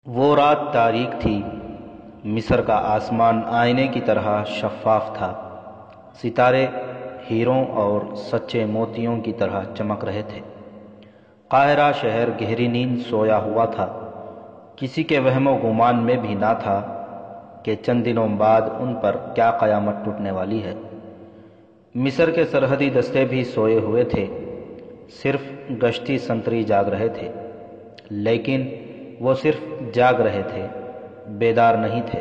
وہ رات تاریک تھی۔ مصر کا آسمان آئینے کی طرح شفاف تھا۔ ستارے ہیروں اور سچے موتیوں کی طرح چمک رہے تھے۔ قاہرہ شہر گہری نیند سویا ہوا تھا۔ کسی کے وہم و گمان میں بھی نہ تھا کہ چند دنوں بعد ان پر کیا قیامت ٹوٹنے والی ہے۔ مصر کے سرحدی دستے بھی سوئے ہوئے تھے، صرف گشتی سنتری جاگ رہے تھے، لیکن وہ صرف جاگ رہے تھے، بیدار نہیں تھے۔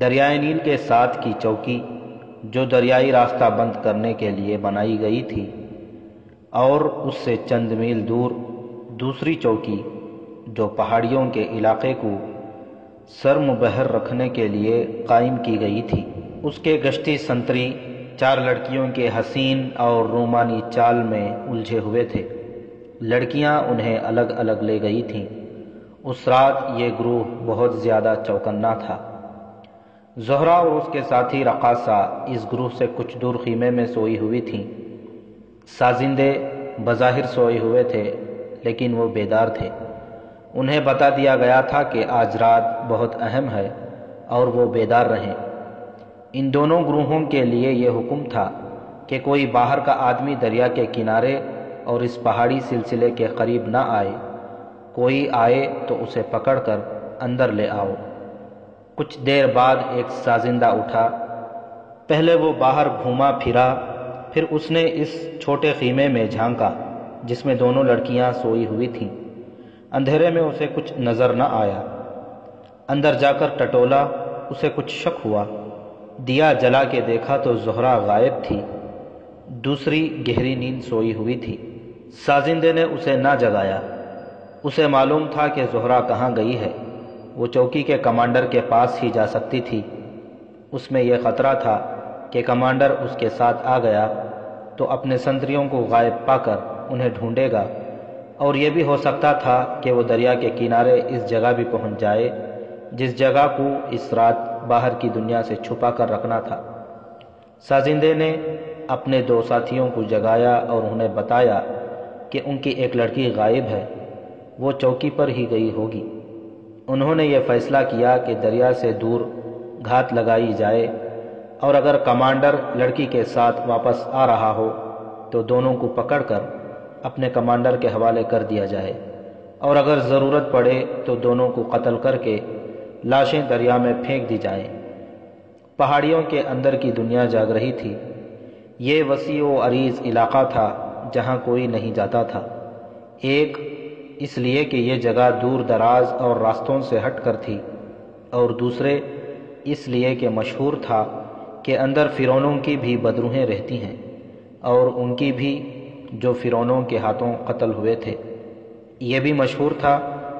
دریائے نیل کے ساتھ کی چوکی جو دریائی راستہ بند کرنے کے لیے بنائی گئی تھی، اور اس سے چند میل دور دوسری چوکی جو پہاڑیوں کے علاقے کو سر مبہر رکھنے کے لیے قائم کی گئی تھی، اس کے گشتی سنتری چار لڑکیوں کے حسین اور رومانی چال میں الجھے ہوئے تھے۔ لڑکیاں انہیں الگ الگ لے گئی تھیں۔ اس رات یہ گروہ بہت زیادہ چوکنا تھا۔ زہرہ اور اس کے ساتھی رقاصہ اس گروہ سے کچھ دور خیمے میں سوئی ہوئی تھیں۔ سازندے بظاہر سوئے ہوئے تھے، لیکن وہ بیدار تھے۔ انہیں بتا دیا گیا تھا کہ آج رات بہت اہم ہے اور وہ بیدار رہیں۔ ان دونوں گروہوں کے لیے یہ حکم تھا کہ کوئی باہر کا آدمی دریا کے کنارے اور اس پہاڑی سلسلے کے قریب نہ آئے۔ کوئی آئے تو اسے پکڑ کر اندر لے آؤ۔ کچھ دیر بعد ایک سازندہ اٹھا۔ پہلے وہ باہر گھوما پھرا، پھر اس نے اس چھوٹے خیمے میں جھانکا جس میں دونوں لڑکیاں سوئی ہوئی تھیں۔ اندھیرے میں اسے کچھ نظر نہ آیا۔ اندر جا کر ٹٹولا، اسے کچھ شک ہوا۔ دیا جلا کے دیکھا تو زہرہ غائب تھی، دوسری گہری نیند سوئی ہوئی تھی۔ سازندے نے اسے نہ جگایا۔ اسے معلوم تھا کہ زہرہ کہاں گئی ہے۔ وہ چوکی کے کمانڈر کے پاس ہی جا سکتی تھی۔ اس میں یہ خطرہ تھا کہ کمانڈر اس کے ساتھ آ گیا تو اپنے سنتریوں کو غائب پا کر انہیں ڈھونڈے گا، اور یہ بھی ہو سکتا تھا کہ وہ دریا کے کنارے اس جگہ بھی پہنچ جائے جس جگہ کو اس رات باہر کی دنیا سے چھپا کر رکھنا تھا۔ سازندے نے اپنے دو ساتھیوں کو جگایا اور انہیں بتایا کہ ان کی ایک لڑکی غائب ہے، وہ چوکی پر ہی گئی ہوگی۔ انہوں نے یہ فیصلہ کیا کہ دریا سے دور گھات لگائی جائے، اور اگر کمانڈر لڑکی کے ساتھ واپس آ رہا ہو تو دونوں کو پکڑ کر اپنے کمانڈر کے حوالے کر دیا جائے، اور اگر ضرورت پڑے تو دونوں کو قتل کر کے لاشیں دریا میں پھینک دی جائیں۔ پہاڑیوں کے اندر کی دنیا جاگ رہی تھی۔ یہ وسیع و عریض علاقہ تھا جہاں کوئی نہیں جاتا تھا۔ ایک اس لیے کہ یہ جگہ دور دراز اور راستوں سے ہٹ کر تھی، اور دوسرے اس لیے کہ مشہور تھا کہ اندر فرعونوں کی بھی بدروحیں رہتی ہیں، اور ان کی بھی جو فرعونوں کے ہاتھوں قتل ہوئے تھے۔ یہ بھی مشہور تھا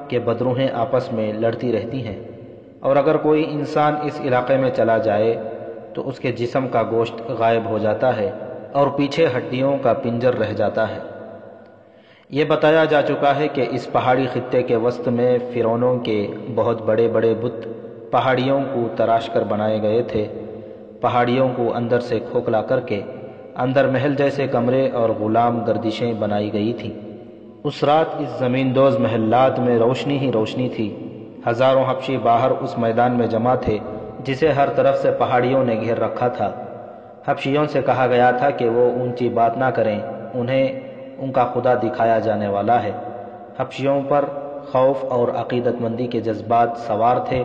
کہ بدروحیں آپس میں لڑتی رہتی ہیں، اور اگر کوئی انسان اس علاقے میں چلا جائے تو اس کے جسم کا گوشت غائب ہو جاتا ہے اور پیچھے ہڈیوں کا پنجر رہ جاتا ہے۔ یہ بتایا جا چکا ہے کہ اس پہاڑی خطے کے وسط میں فرعونوں کے بہت بڑے بڑے بت پہاڑیوں کو تراش کر بنائے گئے تھے۔ پہاڑیوں کو اندر سے کھوکھلا کر کے اندر محل جیسے کمرے اور غلام گردشیں بنائی گئی تھیں۔ اس رات اس زمین دوز محلات میں روشنی ہی روشنی تھی۔ ہزاروں حبشی باہر اس میدان میں جمع تھے جسے ہر طرف سے پہاڑیوں نے گھیر رکھا تھا۔ حبشیوں سے کہا گیا تھا کہ وہ اونچی بات نہ کریں، انہیں ان کا خدا دکھایا جانے والا ہے۔ حبشیوں پر خوف اور عقیدت مندی کے جذبات سوار تھے۔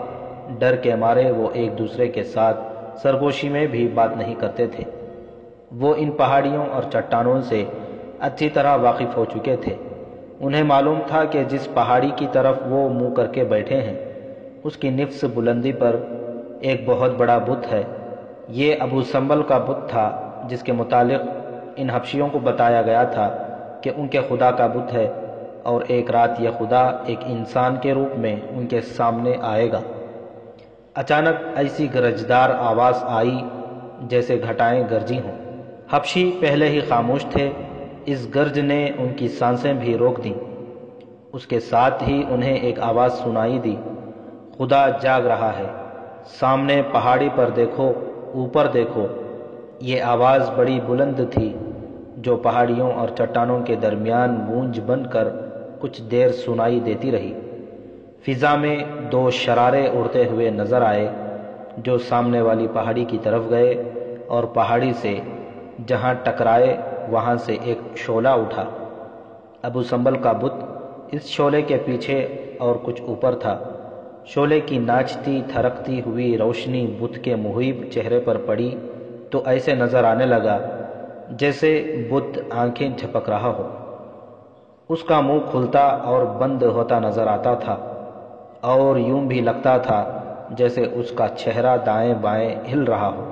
ڈر کے مارے وہ ایک دوسرے کے ساتھ سرگوشی میں بھی بات نہیں کرتے تھے۔ وہ ان پہاڑیوں اور چٹانوں سے اچھی طرح واقف ہو چکے تھے۔ انہیں معلوم تھا کہ جس پہاڑی کی طرف وہ منہ کر کے بیٹھے ہیں اس کی نفس بلندی پر ایک بہت بڑا بت ہے۔ یہ ابو سمبل کا بت تھا جس کے متعلق ان حبشیوں کو بتایا گیا تھا کہ ان کے خدا کا بت ہے، اور ایک رات یہ خدا ایک انسان کے روپ میں ان کے سامنے آئے گا۔ اچانک ایسی گرجدار آواز آئی جیسے گھٹائیں گرجی ہوں۔ حبشی پہلے ہی خاموش تھے، اس گرج نے ان کی سانسیں بھی روک دیں۔ اس کے ساتھ ہی انہیں ایک آواز سنائی دی، خدا جاگ رہا ہے، سامنے پہاڑی پر دیکھو، اوپر دیکھو۔ یہ آواز بڑی بلند تھی جو پہاڑیوں اور چٹانوں کے درمیان گونج بن کر کچھ دیر سنائی دیتی رہی، فضا میں دو شرارے اڑتے ہوئے نظر آئے جو سامنے والی پہاڑی کی طرف گئے اور پہاڑی سے جہاں ٹکرائے وہاں سے ایک شعلہ اٹھا۔ ابو سمبل کا بت اس شعلے کے پیچھے اور کچھ اوپر تھا۔ شعلے کی ناچتی تھرکتی ہوئی روشنی بت کے محیب چہرے پر پڑی تو ایسے نظر آنے لگا جیسے بت آنکھیں جھپک رہا ہو۔ اس کا منہ کھلتا اور بند ہوتا نظر آتا تھا اور یوں بھی لگتا تھا جیسے اس کا چہرہ دائیں بائیں ہل رہا ہو۔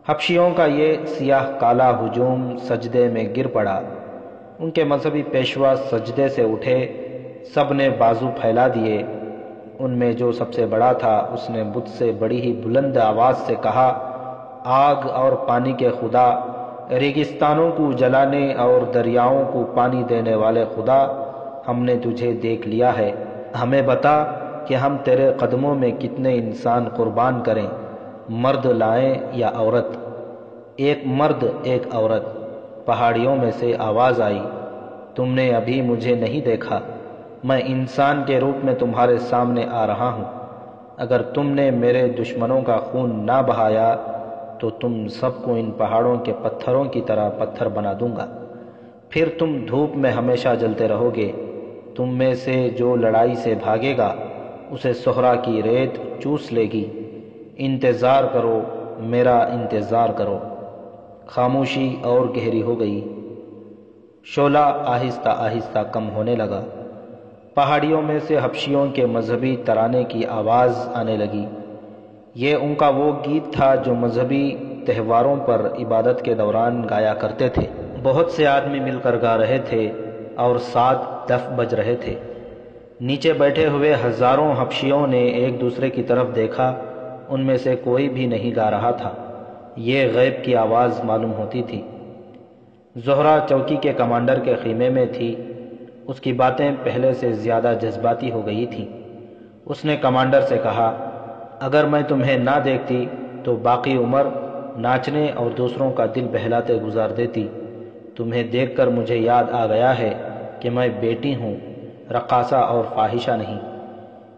حبشیوں کا یہ سیاہ کالا ہجوم سجدے میں گر پڑا۔ ان کے مذہبی پیشوا سجدے سے اٹھے، سب نے بازو پھیلا دیے۔ ان میں جو سب سے بڑا تھا اس نے بت سے بڑی ہی بلند آواز سے کہا، آگ اور پانی کے خدا، ریگستانوں کو جلانے اور دریاؤں کو پانی دینے والے خدا، ہم نے تجھے دیکھ لیا ہے۔ ہمیں بتا کہ ہم تیرے قدموں میں کتنے انسان قربان کریں، مرد لائیں یا عورت؟ ایک مرد ایک عورت۔ پہاڑیوں میں سے آواز آئی، تم نے ابھی مجھے نہیں دیکھا، میں انسان کے روپ میں تمہارے سامنے آ رہا ہوں۔ اگر تم نے میرے دشمنوں کا خون نہ بہایا تو تم سب کو ان پہاڑوں کے پتھروں کی طرح پتھر بنا دوں گا، پھر تم دھوپ میں ہمیشہ جلتے رہو گے۔ تم میں سے جو لڑائی سے بھاگے گا اسے صحرا کی ریت چوس لے گی۔ انتظار کرو، میرا انتظار کرو۔ خاموشی اور گہری ہو گئی۔ شعلہ آہستہ آہستہ کم ہونے لگا۔ پہاڑیوں میں سے حبشیوں کے مذہبی ترانے کی آواز آنے لگی۔ یہ ان کا وہ گیت تھا جو مذہبی تہواروں پر عبادت کے دوران گایا کرتے تھے۔ بہت سے آدمی مل کر گا رہے تھے اور 7 دف بج رہے تھے۔ نیچے بیٹھے ہوئے ہزاروں حبشیوں نے ایک دوسرے کی طرف دیکھا، ان میں سے کوئی بھی نہیں گا رہا تھا۔ یہ غیب کی آواز معلوم ہوتی تھی۔ زہرہ چوکی کے کمانڈر کے خیمے میں تھی۔ اس کی باتیں پہلے سے زیادہ جذباتی ہو گئی تھیں۔ اس نے کمانڈر سے کہا، اگر میں تمہیں نہ دیکھتی تو باقی عمر ناچنے اور دوسروں کا دل بہلاتے گزار دیتی۔ تمہیں دیکھ کر مجھے یاد آ گیا ہے کہ میں بیٹی ہوں، رقاصہ اور فاحشہ نہیں۔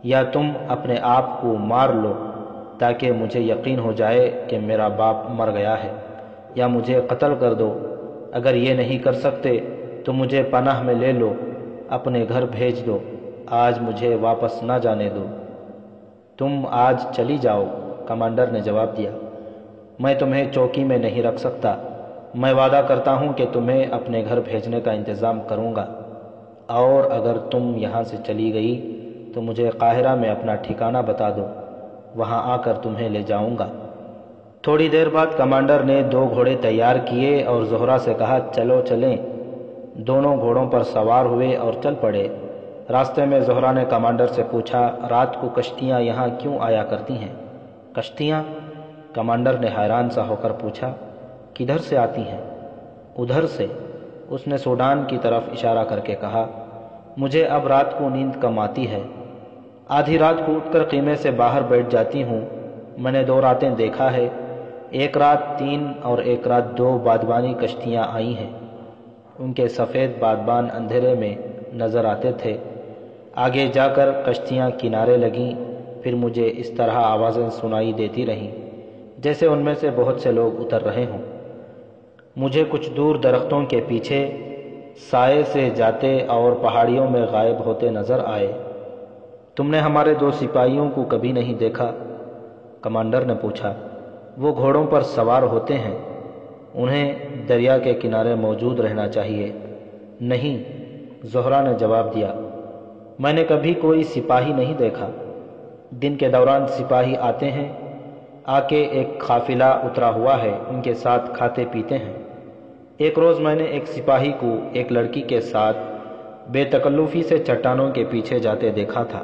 یا تم اپنے آپ کو مار لو تاکہ مجھے یقین ہو جائے کہ میرا باپ مر گیا ہے، یا مجھے قتل کر دو۔ اگر یہ نہیں کر سکتے تو مجھے پناہ میں لے لو، اپنے گھر بھیج دو، آج مجھے واپس نہ جانے دو۔ تم آج چلی جاؤ، کمانڈر نے جواب دیا۔ میں تمہیں چوکی میں نہیں رکھ سکتا۔ میں وعدہ کرتا ہوں کہ تمہیں اپنے گھر بھیجنے کا انتظام کروں گا، اور اگر تم یہاں سے چلی گئی تو مجھے قاہرہ میں اپنا ٹھکانہ بتا دو، وہاں آ کر تمہیں لے جاؤں گا۔ تھوڑی دیر بعد کمانڈر نے 2 گھوڑے تیار کیے اور زہرہ سے کہا، چلو چلیں۔ دونوں گھوڑوں پر سوار ہوئے اور چل پڑے۔ راستے میں زہرہ نے کمانڈر سے پوچھا، رات کو کشتیاں یہاں کیوں آیا کرتی ہیں؟ کشتیاں؟ کمانڈر نے حیران سا ہو کر پوچھا، کدھر سے آتی ہیں؟ ادھر سے، اس نے سوڈان کی طرف اشارہ کر کے کہا۔ مجھے اب رات کو نیند کم آتی ہے، آدھی رات کو اٹھ کر خیمے سے باہر بیٹھ جاتی ہوں۔ میں نے 2 راتیں دیکھا ہے، ایک رات 3 اور ایک رات 2 بادبانی کشتیاں آئی ہیں۔ ان کے سفید بادبان اندھیرے میں نظر آتے تھے۔ آگے جا کر کشتیاں کنارے لگیں، پھر مجھے اس طرح آوازیں سنائی دیتی رہیں جیسے ان میں سے بہت سے لوگ اتر رہے ہوں۔ مجھے کچھ دور درختوں کے پیچھے سائے سے جاتے اور پہاڑیوں میں غائب ہوتے نظر آئے۔ تم نے ہمارے 2 سپاہیوں کو کبھی نہیں دیکھا؟ کمانڈر نے پوچھا۔ وہ گھوڑوں پر سوار ہوتے ہیں، انہیں دریا کے کنارے موجود رہنا چاہیے۔ نہیں، زہرہ نے جواب دیا، میں نے کبھی کوئی سپاہی نہیں دیکھا۔ دن کے دوران سپاہی آتے ہیں، آ کے ایک قافلہ اترا ہوا ہے، ان کے ساتھ کھاتے پیتے ہیں۔ ایک روز میں نے ایک سپاہی کو ایک لڑکی کے ساتھ بے تکلفی سے چٹانوں کے پیچھے جاتے دیکھا تھا۔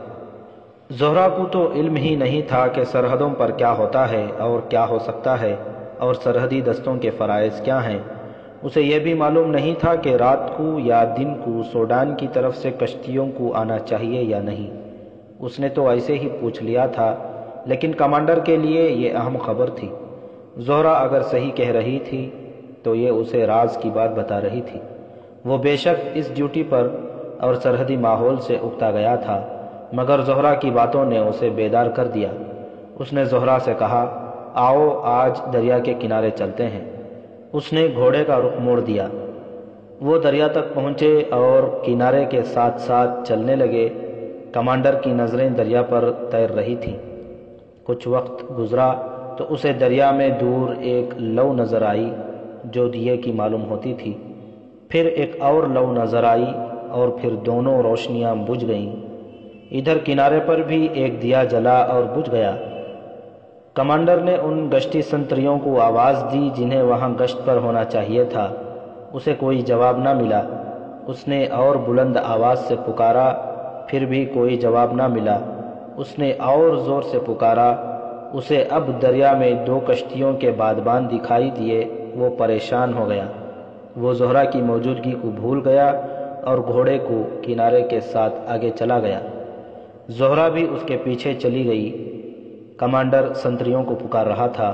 زہرہ کو تو علم ہی نہیں تھا کہ سرحدوں پر کیا ہوتا ہے اور کیا ہو سکتا ہے، اور سرحدی دستوں کے فرائض کیا ہیں۔ اسے یہ بھی معلوم نہیں تھا کہ رات کو یا دن کو سوڈان کی طرف سے کشتیوں کو آنا چاہیے یا نہیں۔ اس نے تو ایسے ہی پوچھ لیا تھا، لیکن کمانڈر کے لیے یہ اہم خبر تھی۔ زہرہ اگر صحیح کہہ رہی تھی تو یہ اسے راز کی بات بتا رہی تھی۔ وہ بے شک اس ڈیوٹی پر اور سرحدی ماحول سے اکتا گیا تھا، مگر زہرہ کی باتوں نے اسے بیدار کر دیا۔ اس نے زہرہ سے کہا، آؤ آج دریا کے کنارے چلتے ہیں۔ اس نے گھوڑے کا رخ موڑ دیا۔ وہ دریا تک پہنچے اور کنارے کے ساتھ ساتھ چلنے لگے۔ کمانڈر کی نظریں دریا پر تیر رہی تھیں۔ کچھ وقت گزرا تو اسے دریا میں دور ایک لو نظر آئی جو دیے کی معلوم ہوتی تھی۔ پھر ایک اور لو نظر آئی اور پھر دونوں روشنیاں بجھ گئیں۔ ادھر کنارے پر بھی ایک دیا جلا اور بجھ گیا۔ کمانڈر نے ان گشتی سنتریوں کو آواز دی جنہیں وہاں گشت پر ہونا چاہیے تھا۔ اسے کوئی جواب نہ ملا۔ اس نے اور بلند آواز سے پکارا، پھر بھی کوئی جواب نہ ملا۔ اس نے اور زور سے پکارا۔ اسے اب دریا میں 2 کشتیوں کے بادبان دکھائی دیے۔ وہ پریشان ہو گیا۔ وہ زہرہ کی موجودگی کو بھول گیا اور گھوڑے کو کنارے کے ساتھ آگے چلا گیا۔ زہرہ بھی اس کے پیچھے چلی گئی۔ کمانڈر سنتریوں کو پکار رہا تھا۔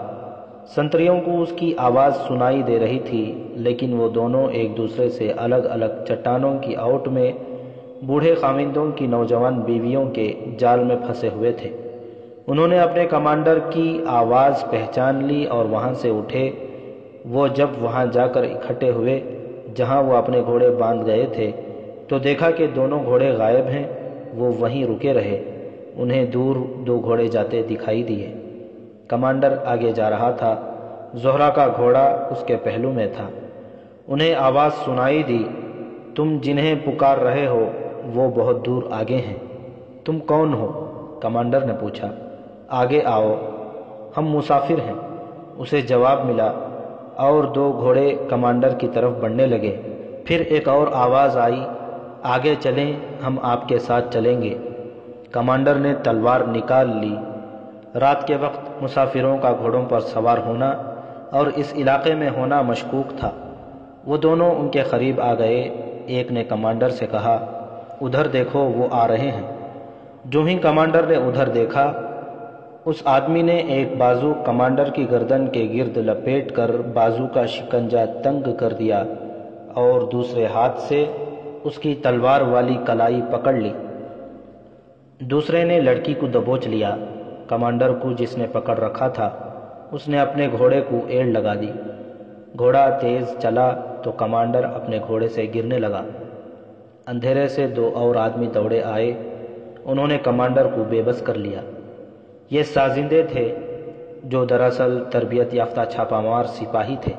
سنتریوں کو اس کی آواز سنائی دے رہی تھی، لیکن وہ دونوں ایک دوسرے سے الگ الگ چٹانوں کی اوٹ میں بوڑھے خاوندوں کی نوجوان بیویوں کے جال میں پھنسے ہوئے تھے۔ انہوں نے اپنے کمانڈر کی آواز پہچان لی اور وہاں سے اٹھے۔ وہ جب وہاں جا کر اکٹھے ہوئے جہاں وہ اپنے گھوڑے باندھ گئے تھے تو دیکھا کہ دونوں گھوڑے غائب ہیں۔ وہ وہیں رکے رہے۔ انہیں دور 2 گھوڑے جاتے دکھائی دیے۔ کمانڈر آگے جا رہا تھا۔ زہرہ کا گھوڑا اس کے پہلو میں تھا۔ انہیں آواز سنائی دی، تم جنہیں پکار رہے ہو وہ بہت دور آگے ہیں۔ تم کون ہو؟ کمانڈر نے پوچھا۔ آگے آؤ، ہم مسافر ہیں، اسے جواب ملا، اور 2 گھوڑے کمانڈر کی طرف بڑھنے لگے۔ پھر ایک اور آواز آئی، آگے چلیں، ہم آپ کے ساتھ چلیں گے۔ کمانڈر نے تلوار نکال لی۔ رات کے وقت مسافروں کا گھوڑوں پر سوار ہونا اور اس علاقے میں ہونا مشکوک تھا۔ وہ دونوں ان کے قریب آ گئے۔ ایک نے کمانڈر سے کہا، ادھر دیکھو، وہ آ رہے ہیں۔ جو ہی کمانڈر نے ادھر دیکھا، اس آدمی نے ایک بازو کمانڈر کی گردن کے گرد لپیٹ کر بازو کا شکنجہ تنگ کر دیا اور دوسرے ہاتھ سے اس کی تلوار والی کلائی پکڑ لی۔ دوسرے نے لڑکی کو دبوچ لیا۔ کمانڈر کو جس نے پکڑ رکھا تھا اس نے اپنے گھوڑے کو ایڑ لگا دی۔ گھوڑا تیز چلا تو کمانڈر اپنے گھوڑے سے گرنے لگا۔ اندھیرے سے 2 اور آدمی دوڑے آئے۔ انہوں نے کمانڈر کو بے بس کر لیا۔ یہ سازندے تھے جو دراصل تربیت یافتہ چھاپہ مار سپاہی تھے۔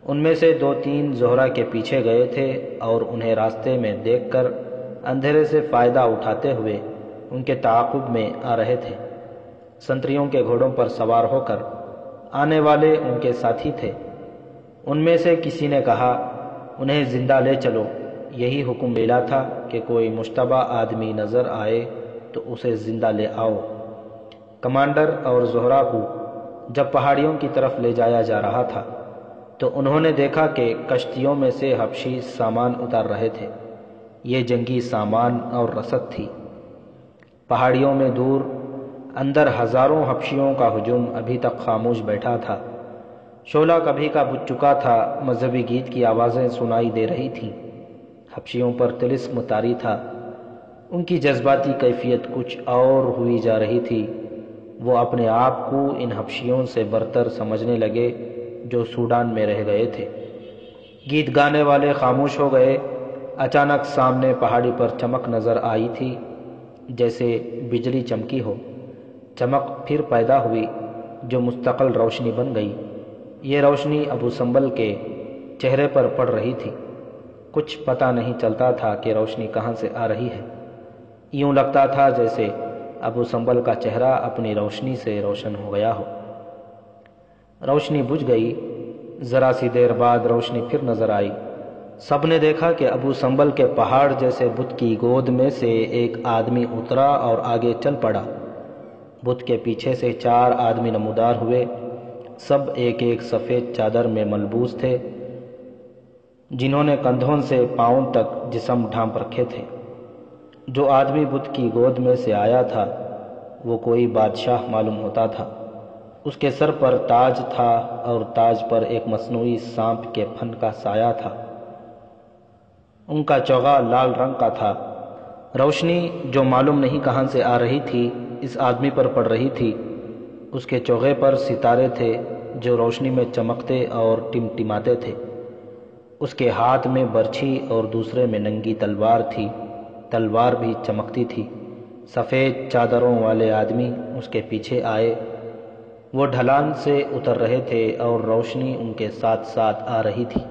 ان میں سے 2-3 زہرہ کے پیچھے گئے تھے اور انہیں راستے میں دیکھ کر اندھیرے سے فائدہ اٹھاتے ہوئے ان کے تعاقب میں آ رہے تھے۔ سنتریوں کے گھوڑوں پر سوار ہو کر آنے والے ان کے ساتھی تھے۔ ان میں سے کسی نے کہا، انہیں زندہ لے چلو، یہی حکم ملا تھا کہ کوئی مشتبہ آدمی نظر آئے تو اسے زندہ لے آؤ۔ کمانڈر اور زہرہ کو جب پہاڑیوں کی طرف لے جایا جا رہا تھا تو انہوں نے دیکھا کہ کشتیوں میں سے حبشی سامان اتار رہے تھے۔ یہ جنگی سامان اور رسد تھی۔ پہاڑیوں میں دور اندر ہزاروں حبشیوں کا ہجوم ابھی تک خاموش بیٹھا تھا۔ شعلہ کبھی کا بجھ چکا تھا، مذہبی گیت کی آوازیں سنائی دے رہی تھیں۔ حبشیوں پر طلسم طاری تھا۔ ان کی جذباتی کیفیت کچھ اور ہوئی جا رہی تھی۔ وہ اپنے آپ کو ان حبشیوں سے برتر سمجھنے لگے جو سوڈان میں رہ گئے تھے۔ گیت گانے والے خاموش ہو گئے۔ اچانک سامنے پہاڑی پر چمک نظر آئی تھی، جیسے بجلی چمکی ہو۔ چمک پھر پیدا ہوئی جو مستقل روشنی بن گئی۔ یہ روشنی ابو سمبل کے چہرے پر پڑ رہی تھی۔ کچھ پتہ نہیں چلتا تھا کہ روشنی کہاں سے آ رہی ہے۔ یوں لگتا تھا جیسے ابو سمبل کا چہرہ اپنی روشنی سے روشن ہو گیا ہو۔ روشنی بجھ گئی۔ ذرا سی دیر بعد روشنی پھر نظر آئی۔ سب نے دیکھا کہ ابو سمبل کے پہاڑ جیسے بت کی گود میں سے ایک آدمی اترا اور آگے چل پڑا۔ بت کے پیچھے سے 4 آدمی نمودار ہوئے۔ سب ایک ایک سفید چادر میں ملبوس تھے، جنہوں نے کندھوں سے پاؤں تک جسم ڈھانپ رکھے تھے۔ جو آدمی بت کی گود میں سے آیا تھا وہ کوئی بادشاہ معلوم ہوتا تھا۔ اس کے سر پر تاج تھا اور تاج پر ایک مصنوعی سانپ کے پھن کا سایہ تھا۔ ان کا چوغا لال رنگ کا تھا روشنی جو معلوم نہیں کہاں سے آ رہی تھی اس آدمی پر پڑ رہی تھی۔ اس کے چوغے پر ستارے تھے جو روشنی میں چمکتے اور ٹمٹماتے تھے۔ اس کے ہاتھ میں برچھی اور دوسرے میں ننگی تلوار تھی، تلوار بھی چمکتی تھی۔ سفید چادروں والے آدمی اس کے پیچھے آئے، وہ ڈھلان سے اتر رہے تھے اور روشنی ان کے ساتھ ساتھ آ رہی تھی۔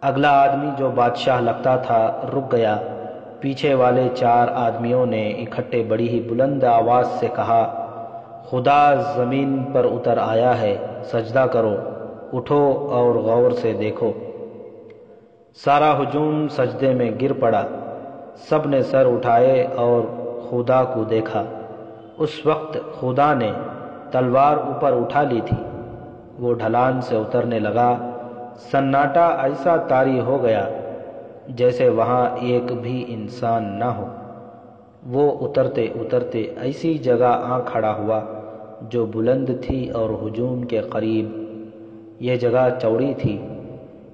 اگلا آدمی جو بادشاہ لگتا تھا رک گیا۔ پیچھے والے 4 آدمیوں نے اکٹھے بڑی ہی بلند آواز سے کہا، خدا زمین پر اتر آیا ہے، سجدہ کرو، اٹھو اور غور سے دیکھو۔ سارا ہجوم سجدے میں گر پڑا، سب نے سر اٹھائے اور خدا کو دیکھا۔ اس وقت خدا نے تلوار اوپر اٹھا لی تھی، وہ ڈھلان سے اترنے لگا۔ سناٹا ایسا طاری ہو گیا جیسے وہاں ایک بھی انسان نہ ہو۔ وہ اترتے اترتے ایسی جگہ آ کھڑا ہوا جو بلند تھی اور ہجوم کے قریب۔ یہ جگہ چوڑی تھی،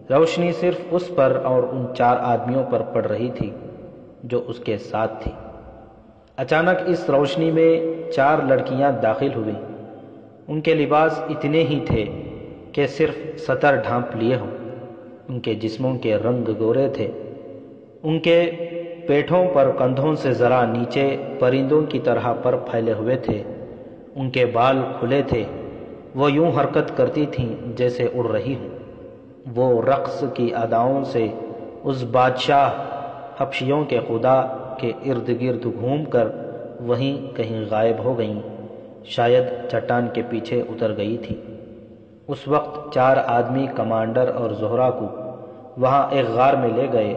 روشنی صرف اس پر اور ان 4 آدمیوں پر پڑ رہی تھی جو اس کے ساتھ تھی۔ اچانک اس روشنی میں 4 لڑکیاں داخل ہوئیں۔ ان کے لباس اتنے ہی تھے کہ صرف سطر ڈھانپ لیے ہوں۔ ان کے جسموں کے رنگ گورے تھے، ان کے پیٹھوں پر کندھوں سے ذرا نیچے پرندوں کی طرح پر پھیلے ہوئے تھے۔ ان کے بال کھلے تھے، وہ یوں حرکت کرتی تھیں جیسے اڑ رہی ہوں۔ وہ رقص کی اداؤں سے اس بادشاہ حبشیوں کے خدا کے ارد گرد گھوم کر وہیں کہیں غائب ہو گئیں، شاید چٹان کے پیچھے اتر گئی تھی۔ اس وقت 4 آدمی کمانڈر اور زہرہ کو وہاں ایک غار میں لے گئے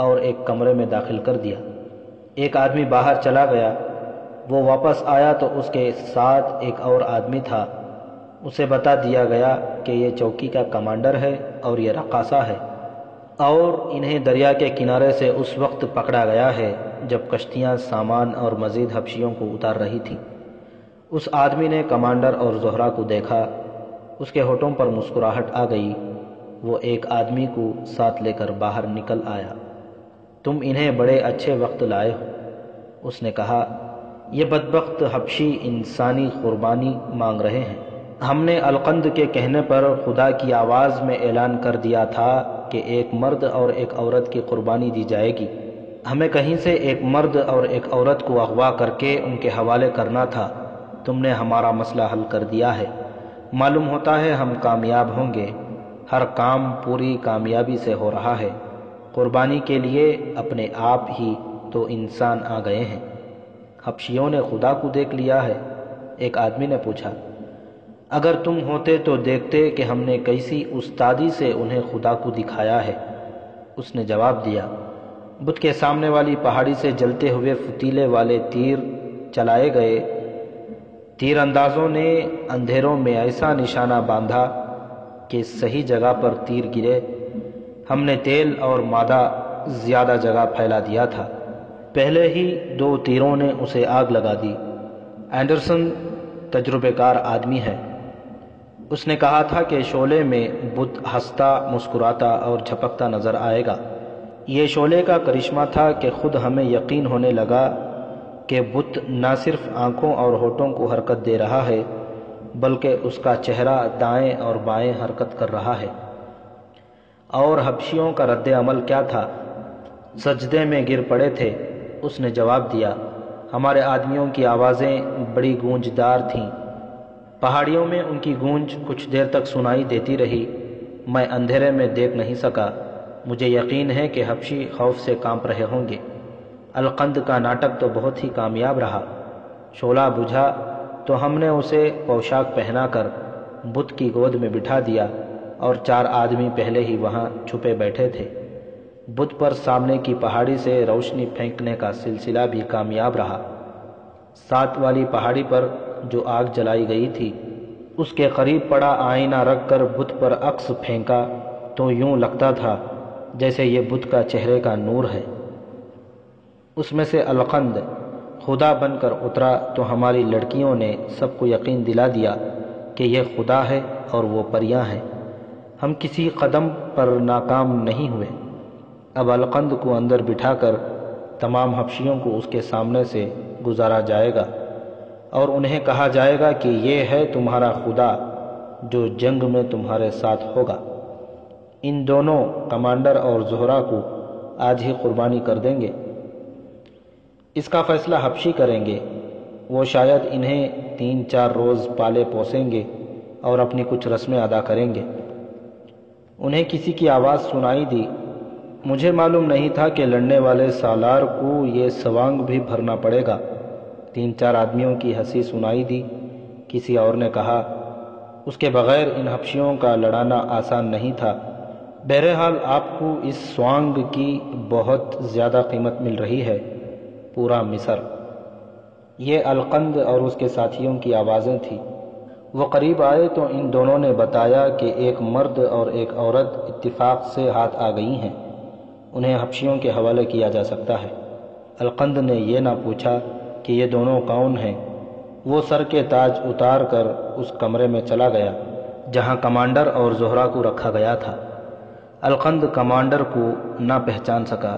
اور ایک کمرے میں داخل کر دیا۔ ایک آدمی باہر چلا گیا، وہ واپس آیا تو اس کے ساتھ ایک اور آدمی تھا۔ اسے بتا دیا گیا کہ یہ چوکی کا کمانڈر ہے اور یہ رقاصہ ہے، اور انہیں دریا کے کنارے سے اس وقت پکڑا گیا ہے جب کشتیاں سامان اور مزید حبشیوں کو اتار رہی تھیں۔ اس آدمی نے کمانڈر اور زہرہ کو دیکھا، اس کے ہونٹوں پر مسکراہٹ آ گئی۔ وہ ایک آدمی کو ساتھ لے کر باہر نکل آیا۔ تم انہیں بڑے اچھے وقت لائے ہو، اس نے کہا۔ یہ بدبخت حبشی انسانی قربانی مانگ رہے ہیں۔ ہم نے القند کے کہنے پر خدا کی آواز میں اعلان کر دیا تھا کہ ایک مرد اور ایک عورت کی قربانی دی جائے گی۔ ہمیں کہیں سے ایک مرد اور ایک عورت کو اغوا کر کے ان کے حوالے کرنا تھا۔ تم نے ہمارا مسئلہ حل کر دیا ہے، معلوم ہوتا ہے ہم کامیاب ہوں گے۔ ہر کام پوری کامیابی سے ہو رہا ہے۔ قربانی کے لیے اپنے آپ ہی تو انسان آ گئے ہیں۔ حبشیوں نے خدا کو دیکھ لیا ہے؟ ایک آدمی نے پوچھا۔ اگر تم ہوتے تو دیکھتے کہ ہم نے کیسی استادی سے انہیں خدا کو دکھایا ہے، اس نے جواب دیا۔ بت کے سامنے والی پہاڑی سے جلتے ہوئے فتیلے والے تیر چلائے گئے۔ تیر اندازوں نے اندھیروں میں ایسا نشانہ باندھا کہ صحیح جگہ پر تیر گرے۔ ہم نے تیل اور مادہ زیادہ جگہ پھیلا دیا تھا، پہلے ہی 2 تیروں نے اسے آگ لگا دی۔ اینڈرسن تجربے کار آدمی ہے، اس نے کہا تھا کہ شعلے میں بت ہنستا، مسکراتا اور جھپکتا نظر آئے گا۔ یہ شعلے کا کرشمہ تھا کہ خود ہمیں یقین ہونے لگا کہ بت نہ صرف آنکھوں اور ہونٹوں کو حرکت دے رہا ہے بلکہ اس کا چہرہ دائیں اور بائیں حرکت کر رہا ہے۔ اور حبشیوں کا رد عمل کیا تھا؟ سجدے میں گر پڑے تھے۔ اس نے جواب دیا، ہمارے آدمیوں کی آوازیں بڑی گونجدار تھیں۔ پہاڑیوں میں ان کی گونج کچھ دیر تک سنائی دیتی رہی۔ میں اندھیرے میں دیکھ نہیں سکا۔ مجھے یقین ہے کہ حبشی خوف سے کانپ رہے ہوں گے۔ القند کا ناٹک تو بہت ہی کامیاب رہا۔ شعلہ بجھا تو ہم نے اسے پوشاک پہنا کر بت کی گود میں بٹھا دیا اور 4 آدمی پہلے ہی وہاں چھپے بیٹھے تھے۔ بت پر سامنے کی پہاڑی سے روشنی پھینکنے کا سلسلہ بھی کامیاب رہا۔ 7 والی پہاڑی پر جو آگ جلائی گئی تھی، اس کے قریب پڑا آئینہ رکھ کر بت پر عکس پھینکا تو یوں لگتا تھا جیسے یہ بت کا چہرے کا نور ہے۔ اس میں سے القند خدا بن کر اترا تو ہماری لڑکیوں نے سب کو یقین دلا دیا کہ یہ خدا ہے اور وہ پریاں ہیں۔ ہم کسی قدم پر ناکام نہیں ہوئے۔ اب القند کو اندر بٹھا کر تمام حبشیوں کو اس کے سامنے سے گزارا جائے گا اور انہیں کہا جائے گا کہ یہ ہے تمہارا خدا جو جنگ میں تمہارے ساتھ ہوگا۔ ان دونوں کمانڈر اور زہرہ کو آج ہی قربانی کر دیں گے۔ اس کا فیصلہ حبشی کریں گے۔ وہ شاید انہیں 3-4 روز پالے پوسیں گے اور اپنی کچھ رسمیں ادا کریں گے۔ انہیں کسی کی آواز سنائی دی۔ مجھے معلوم نہیں تھا کہ لڑنے والے سالار کو یہ سوانگ بھی بھرنا پڑے گا۔ 3-4 آدمیوں کی ہنسی سنائی دی۔ کسی اور نے کہا، اس کے بغیر ان حبشیوں کا لڑانا آسان نہیں تھا۔ بہرحال آپ کو اس سوانگ کی بہت زیادہ قیمت مل رہی ہے، پورا مصر۔ یہ القند اور اس کے ساتھیوں کی آوازیں تھیں۔ وہ قریب آئے تو ان دونوں نے بتایا کہ ایک مرد اور ایک عورت اتفاق سے ہاتھ آ گئی ہیں، انہیں حبشیوں کے حوالے کیا جا سکتا ہے۔ القند نے یہ نہ پوچھا کہ یہ دونوں کون ہیں۔ وہ سر کے تاج اتار کر اس کمرے میں چلا گیا جہاں کمانڈر اور زہرہ کو رکھا گیا تھا۔ القند کمانڈر کو نہ پہچان سکا۔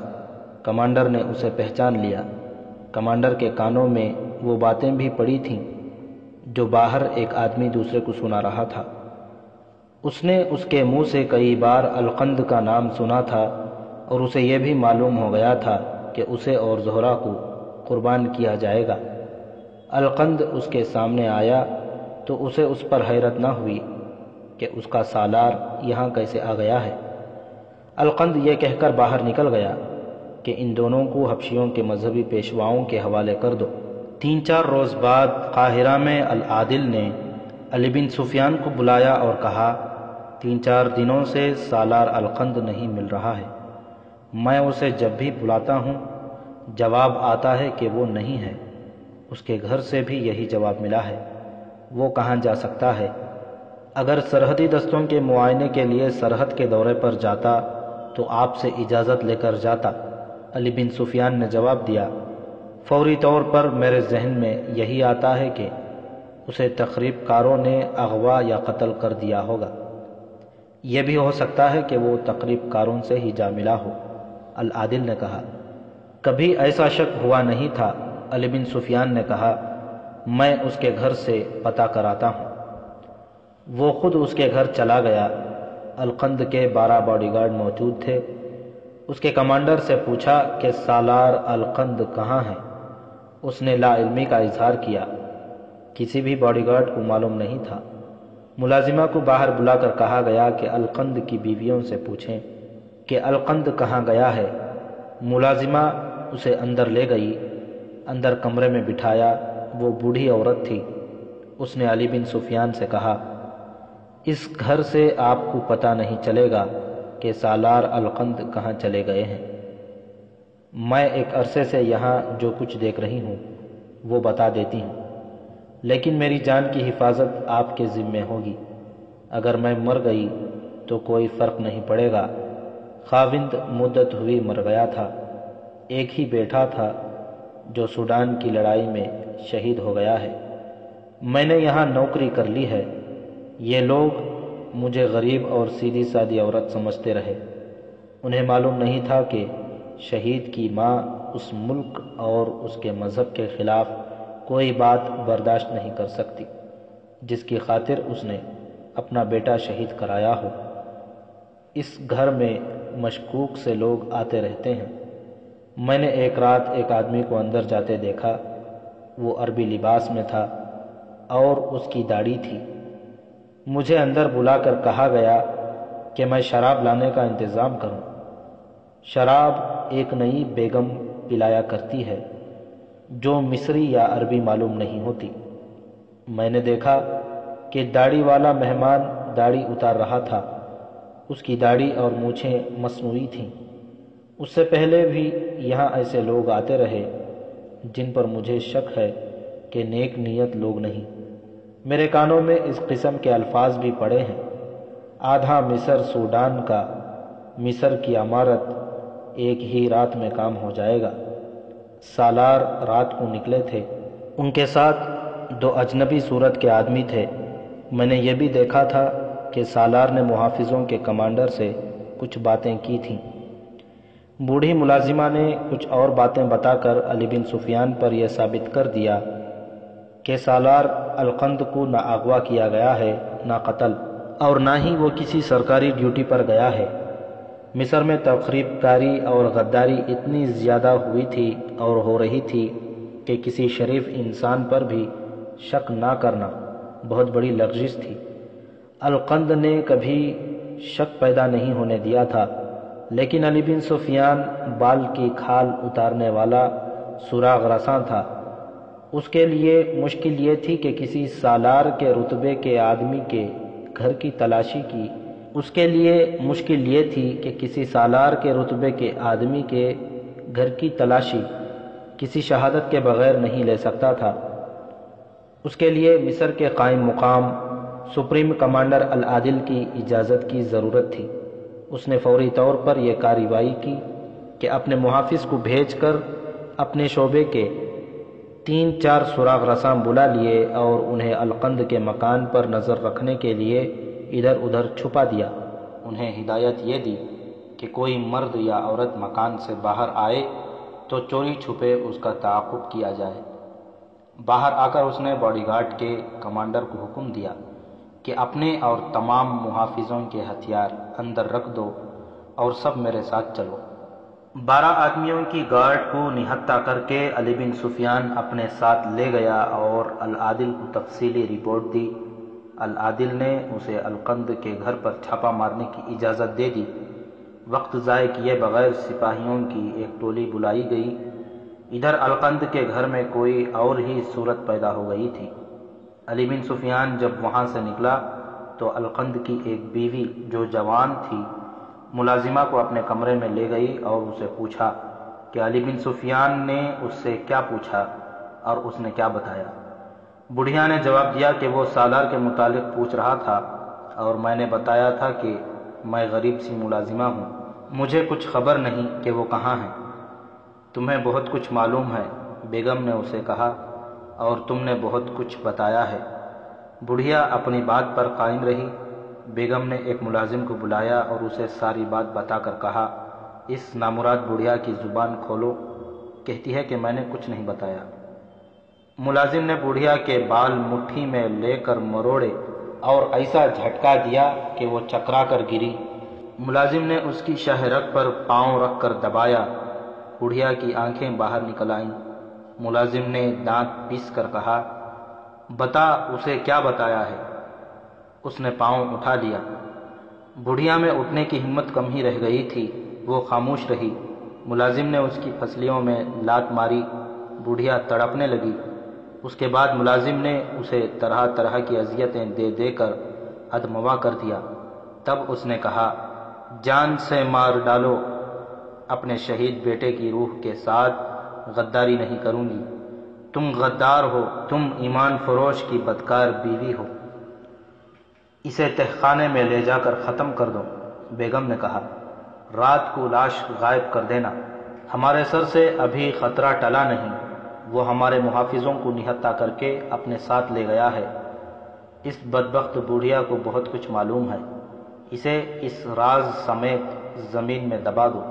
کمانڈر نے اسے پہچان لیا۔ کمانڈر کے کانوں میں وہ باتیں بھی پڑی تھیں جو باہر ایک آدمی دوسرے کو سنا رہا تھا۔ اس نے اس کے منہ سے کئی بار القند کا نام سنا تھا اور اسے یہ بھی معلوم ہو گیا تھا کہ اسے اور زہرہ کو قربان کیا جائے گا۔ القند اس کے سامنے آیا تو اسے اس پر حیرت نہ ہوئی کہ اس کا سالار یہاں کیسے آ گیا ہے۔ القند یہ کہہ کر باہر نکل گیا کہ ان دونوں کو حبشیوں کے مذہبی پیشواؤں کے حوالے کر دو۔ 3-4 روز بعد قاہرہ میں العادل نے علی بن سفیان کو بلایا اور کہا، 3-4 دنوں سے سالار القند نہیں مل رہا ہے۔ میں اسے جب بھی بلاتا ہوں جواب آتا ہے کہ وہ نہیں ہے۔ اس کے گھر سے بھی یہی جواب ملا ہے۔ وہ کہاں جا سکتا ہے؟ اگر سرحدی دستوں کے معائنے کے لیے سرحد کے دورے پر جاتا تو آپ سے اجازت لے کر جاتا۔ علی بن سفیان نے جواب دیا، فوری طور پر میرے ذہن میں یہی آتا ہے کہ اسے تخریب کاروں نے اغوا یا قتل کر دیا ہوگا۔ یہ بھی ہو سکتا ہے کہ وہ تخریب کاروں سے ہی جا ملا ہو۔ العادل نے کہا، کبھی ایسا شک ہوا نہیں تھا۔ علی بن سفیان نے کہا، میں اس کے گھر سے پتہ کراتا ہوں۔ وہ خود اس کے گھر چلا گیا۔ القند کے 12 باڈی گارڈ موجود تھے۔ اس کے کمانڈر سے پوچھا کہ سالار القند کہاں ہے؟ اس نے لا علمی کا اظہار کیا۔ کسی بھی باڈی گارڈ کو معلوم نہیں تھا۔ ملازمہ کو باہر بلا کر کہا گیا کہ القند کی بیویوں سے پوچھیں کہ القند کہاں گیا ہے۔ ملازمہ اسے اندر لے گئی، اندر کمرے میں بٹھایا۔ وہ بوڑھی عورت تھی۔ اس نے علی بن سفیان سے کہا، اس گھر سے آپ کو پتہ نہیں چلے گا کہ سالار القند کہاں چلے گئے ہیں۔ میں ایک عرصے سے یہاں جو کچھ دیکھ رہی ہوں وہ بتا دیتی ہوں، لیکن میری جان کی حفاظت آپ کے ذمے ہوگی۔ اگر میں مر گئی تو کوئی فرق نہیں پڑے گا۔ خاوند مدت ہوئی مر گیا تھا۔ ایک ہی بیٹا تھا جو سوڈان کی لڑائی میں شہید ہو گیا ہے۔ میں نے یہاں نوکری کر لی ہے۔ یہ لوگ مجھے غریب اور سیدھی سادی عورت سمجھتے رہے۔ انہیں معلوم نہیں تھا کہ شہید کی ماں اس ملک اور اس کے مذہب کے خلاف کوئی بات برداشت نہیں کر سکتی جس کی خاطر اس نے اپنا بیٹا شہید کرایا ہو۔ اس گھر میں مشکوک سے لوگ آتے رہتے ہیں۔ میں نے ایک رات ایک آدمی کو اندر جاتے دیکھا۔ وہ عربی لباس میں تھا اور اس کی داڑھی تھی۔ مجھے اندر بلا کر کہا گیا کہ میں شراب لانے کا انتظام کروں۔ شراب ایک نئی بیگم پلایا کرتی ہے جو مصری یا عربی معلوم نہیں ہوتی۔ میں نے دیکھا کہ داڑھی والا مہمان داڑھی اتار رہا تھا۔ اس کی داڑھی اور مونچھیں مصنوعی تھیں۔ اس سے پہلے بھی یہاں ایسے لوگ آتے رہے جن پر مجھے شک ہے کہ نیک نیت لوگ نہیں۔ میرے کانوں میں اس قسم کے الفاظ بھی پڑے ہیں، آدھا مصر سوڈان کا، مصر کی عمارت ایک ہی رات میں کام ہو جائے گا۔ سالار رات کو نکلے تھے۔ ان کے ساتھ 2 اجنبی صورت کے آدمی تھے۔ میں نے یہ بھی دیکھا تھا کہ سالار نے محافظوں کے کمانڈر سے کچھ باتیں کی تھیں۔ بوڑھی ملازمہ نے کچھ اور باتیں بتا کر علی بن سفیان پر یہ ثابت کر دیا کہ سالار القند کو نہ اغوا کیا گیا ہے، نہ قتل، اور نہ ہی وہ کسی سرکاری ڈیوٹی پر گیا ہے۔ مصر میں تخریب کاری اور غداری اتنی زیادہ ہوئی تھی اور ہو رہی تھی کہ کسی شریف انسان پر بھی شک نہ کرنا بہت بڑی لغزش تھی۔ القند نے کبھی شک پیدا نہیں ہونے دیا تھا، لیکن علی بن سفیان بال کی کھال اتارنے والا سراغ رساں تھا۔ اس کے لیے مشکل یہ تھی کہ کسی سالار کے رتبے کے آدمی کے گھر کی تلاشی کی اس کے لیے مشکل یہ تھی کہ کسی سالار کے رتبے کے آدمی کے گھر کی تلاشی کسی شہادت کے بغیر نہیں لے سکتا تھا۔ اس کے لیے مصر کے قائم مقام سپریم کمانڈر العادل کی اجازت کی ضرورت تھی۔ اس نے فوری طور پر یہ کارروائی کی کہ اپنے محافظ کو بھیج کر اپنے شعبے کے 3-4 سراغ رساں بلا لیے اور انہیں القند کے مکان پر نظر رکھنے کے لیے ادھر ادھر چھپا دیا۔ انہیں ہدایت یہ دی کہ کوئی مرد یا عورت مکان سے باہر آئے تو چوری چھپے اس کا تعاقب کیا جائے۔ باہر آ کر اس نے باڈی گارڈ کے کمانڈر کو حکم دیا کہ اپنے اور تمام محافظوں کے ہتھیار اندر رکھ دو اور سب میرے ساتھ چلو۔ 12 آدمیوں کی گارڈ کو نہتہ کر کے علی بن سفیان اپنے ساتھ لے گیا اور العادل کو تفصیلی رپورٹ دی۔ العادل نے اسے القند کے گھر پر چھاپا مارنے کی اجازت دے دی۔ وقت ضائع کیے بغیر سپاہیوں کی ایک ٹولی بلائی گئی۔ ادھر القند کے گھر میں کوئی اور ہی صورت پیدا ہو گئی تھی۔ علی بن سفیان جب وہاں سے نکلا تو القند کی ایک بیوی جو جوان تھی ملازمہ کو اپنے کمرے میں لے گئی اور اسے پوچھا کہ علی بن سفیان نے اس سے کیا پوچھا اور اس نے کیا بتایا۔ بڑھیا نے جواب دیا کہ وہ سالار کے متعلق پوچھ رہا تھا اور میں نے بتایا تھا کہ میں غریب سی ملازمہ ہوں، مجھے کچھ خبر نہیں کہ وہ کہاں ہیں۔ تمہیں بہت کچھ معلوم ہے، بیگم نے اسے کہا، اور تم نے بہت کچھ بتایا ہے۔ بڑھیا اپنی بات پر قائم رہی۔ بیگم نے ایک ملازم کو بلایا اور اسے ساری بات بتا کر کہا، اس نامراد بڑھیا کی زبان کھولو، کہتی ہے کہ میں نے کچھ نہیں بتایا۔ ملازم نے بڑھیا کے بال مٹھی میں لے کر مروڑے اور ایسا جھٹکا دیا کہ وہ چکرا کر گری۔ ملازم نے اس کی شہرک پر پاؤں رکھ کر دبایا۔ بڑھیا کی آنکھیں باہر نکل آئیں۔ ملازم نے دانت پیس کر کہا، بتا اسے کیا بتایا ہے۔ اس نے پاؤں اٹھا لیا۔ بڑھیا میں اٹھنے کی ہمت کم ہی رہ گئی تھی، وہ خاموش رہی۔ ملازم نے اس کی پسلیوں میں لات ماری۔ بڑھیا تڑپنے لگی۔ اس کے بعد ملازم نے اسے طرح طرح کی اذیتیں دے دے کر ادموا کر دیا۔ تب اس نے کہا، جان سے مار ڈالو، اپنے شہید بیٹے کی روح کے ساتھ غداری نہیں کروں گی۔ تم غدار ہو، تم ایمان فروش کی بدکار بیوی ہو۔ اسے تہخانے میں لے جا کر ختم کر دو۔ بیگم نے کہا، رات کو لاش غائب کر دینا، ہمارے سر سے ابھی خطرہ ٹلا نہیں۔ وہ ہمارے محافظوں کو نہتہ کر کے اپنے ساتھ لے گیا ہے۔ اس بدبخت بوڑھیا کو بہت کچھ معلوم ہے، اسے اس راز سمیت زمین میں دبا دو۔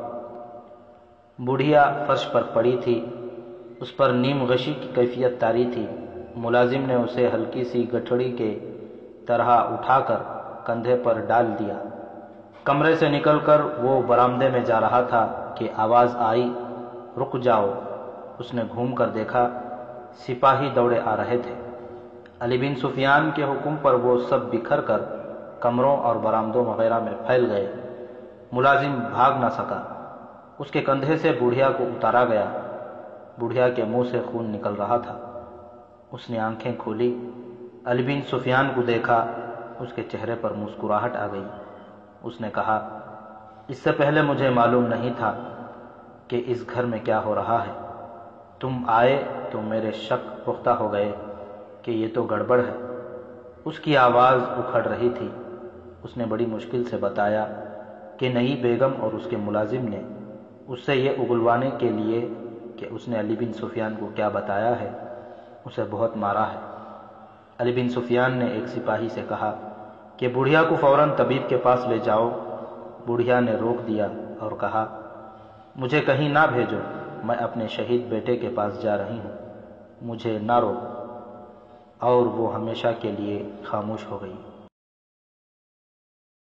بوڑھیا فرش پر پڑی تھی، اس پر نیم غشی کی کیفیت طاری تھی۔ ملازم نے اسے ہلکی سی گٹھڑی کے طرح اٹھا کر کندھے پر ڈال دیا۔ کمرے سے نکل کر وہ برآمدے میں جا رہا تھا کہ آواز آئی، رک جاؤ۔ اس نے گھوم کر دیکھا، سپاہی دوڑے آ رہے تھے۔ علی بن سفیان کے حکم پر وہ سب بکھر کر کمروں اور برآمدوں وغیرہ میں پھیل گئے۔ ملازم بھاگ نہ سکا۔ اس کے کندھے سے بوڑھیا کو اتارا گیا۔ بوڑھیا کے منہ سے خون نکل رہا تھا۔ اس نے آنکھیں کھولی، علی بن سفیان کو دیکھا۔ اس کے چہرے پر مسکراہٹ آ گئی۔ اس نے کہا، اس سے پہلے مجھے معلوم نہیں تھا کہ اس گھر میں کیا ہو رہا ہے۔ تم آئے تو میرے شک پختہ ہو گئے کہ یہ تو گڑبڑ ہے۔ اس کی آواز اکھڑ رہی تھی۔ اس نے بڑی مشکل سے بتایا کہ نئی بیگم اور اس کے ملازم نے اس سے یہ اگلوانے کے لیے کہ اس نے علی بن سفیان کو کیا بتایا ہے، اسے بہت مارا ہے۔ علی بن سفیان نے ایک سپاہی سے کہا کہ بوڑھیا کو فوراً طبیب کے پاس لے جاؤ۔ بوڑھیا نے روک دیا اور کہا، مجھے کہیں نہ بھیجو، میں اپنے شہید بیٹے کے پاس جا رہی ہوں، مجھے نہ روک۔ اور وہ ہمیشہ کے لیے خاموش ہو گئی۔